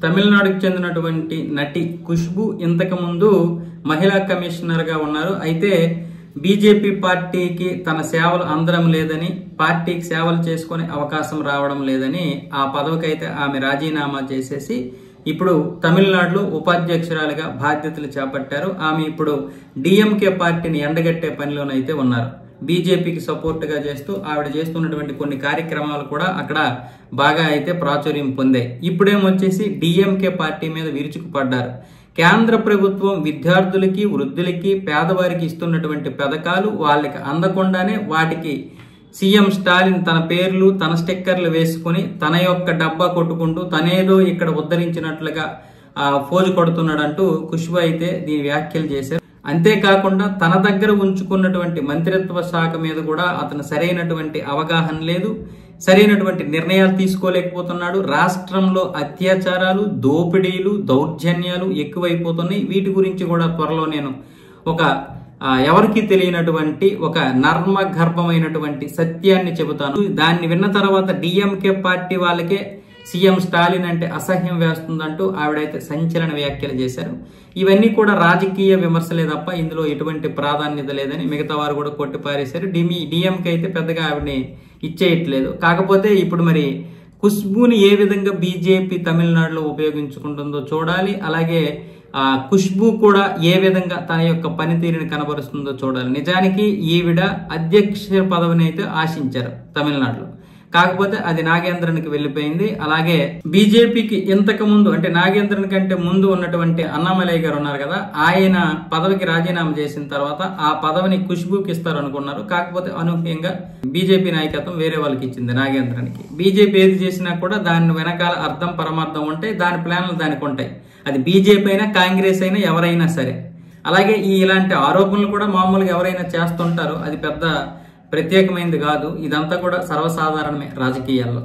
తమిళనాడుకు చెందినటువంటి నటి ఖుష్బూ ఇంతకు ముందు మహిళా కమిషనర్ గా ఉన్నారు. అయితే బీజేపీ పార్టీకి తన సేవలు అందడం లేదని, పార్టీకి సేవలు చేసుకునే అవకాశం రావడం లేదని ఆ పదవికైతే ఆమె రాజీనామా చేసేసి ఇప్పుడు తమిళనాడులో ఉపాధ్యక్షురాలుగా బాధ్యతలు చేపట్టారు. ఆమె ఇప్పుడు డిఎంకే పార్టీని ఎండగట్టే పనిలోనైతే ఉన్నారు. బీజేపీకి సపోర్ట్ గా చేస్తూ ఆవిడ చేస్తున్నటువంటి కొన్ని కార్యక్రమాలు కూడా అక్కడ బాగా అయితే ప్రాచుర్యం పొందాయి. ఇప్పుడేమొచ్చేసి డిఎంకే పార్టీ మీద విరుచుకుపడ్డారు. కేంద్ర ప్రభుత్వం విద్యార్థులకి, వృద్ధులకి, పేదవారికి ఇస్తున్నటువంటి పథకాలు వాళ్ళకి అందకుండానే వాటికి సీఎం స్టాలిన్ తన పేర్లు, తన స్టిక్కర్లు వేసుకుని తన యొక్క డబ్బా కొట్టుకుంటూ తనేదో ఇక్కడ ఉద్ధరించినట్లుగా ఫోజు కొడుతున్నాడంటూ ఖుష్బూ అయితే దీని వ్యాఖ్యలు చేశారు. అంతేకాకుండా తన దగ్గర ఉంచుకున్నటువంటి మంత్రిత్వ శాఖ మీద కూడా అతను సరైనటువంటి అవగాహన లేదు, సరైనటువంటి నిర్ణయాలు తీసుకోలేకపోతున్నాడు. రాష్ట్రంలో అత్యాచారాలు, దోపిడీలు, దౌర్జన్యాలు ఎక్కువైపోతున్నాయి. వీటి గురించి కూడా త్వరలో నేను ఒక ఎవరికి తెలియనటువంటి ఒక నర్మగర్భమైనటువంటి సత్యాన్ని చెబుతాను. దాన్ని విన్న తర్వాత డిఎంకే పార్టీ వాళ్ళకే సీఎం స్టాలిన్ అంటే అసహ్యం వేస్తుందంటూ ఆవిడైతే సంచలన వ్యాఖ్యలు చేశారు. ఇవన్నీ కూడా రాజకీయ విమర్శలే తప్ప ఇందులో ఎటువంటి ప్రాధాన్యత లేదని మిగతా వారు కూడా కొట్టిపారేశారు. డిఎంకే అయితే పెద్దగా ఆవిడని ఇచ్చేయట్లేదు. కాకపోతే ఇప్పుడు మరి ఖుష్బూని ఏ విధంగా బీజేపీ తమిళనాడులో ఉపయోగించుకుంటుందో చూడాలి. అలాగే ఖుష్బూ కూడా ఏ విధంగా తన యొక్క పనితీరుని కనబరుస్తుందో చూడాలి. నిజానికి ఈవిడ అధ్యక్ష పదవిని అయితే ఆశించారు తమిళనాడులో, కాకపోతే అది నాగేంద్రన్కి వెళ్ళిపోయింది. అలాగే బీజేపీకి ఇంతకు ముందు అంటే నాగేంద్రన్ కంటే ముందు ఉన్నటువంటి అన్నామలై గారు ఉన్నారు కదా, ఆయన పదవికి రాజీనామా చేసిన తర్వాత ఆ పదవిని ఖుష్బూకి ఇస్తారు అనుకున్నారు. కాకపోతే అనూహ్యంగా బీజేపీ నాయకత్వం వేరే వాళ్ళకి ఇచ్చింది నాగేంద్రన్కి. బీజేపీ ఏది చేసినా కూడా దాని వెనకాల అర్థం పరమార్థం ఉంటాయి, దాని ప్లాన్లు దానికి ఉంటాయి. అది బీజేపీ అయినా కాంగ్రెస్ అయినా ఎవరైనా సరే. అలాగే ఇలాంటి ఆరోపణలు కూడా మామూలుగా ఎవరైనా చేస్తుంటారు, అది పెద్ద ప్రత్యేకమైనది కాదు. ఇదంతా కూడా సర్వసాధారణమే రాజకీయాల్లో.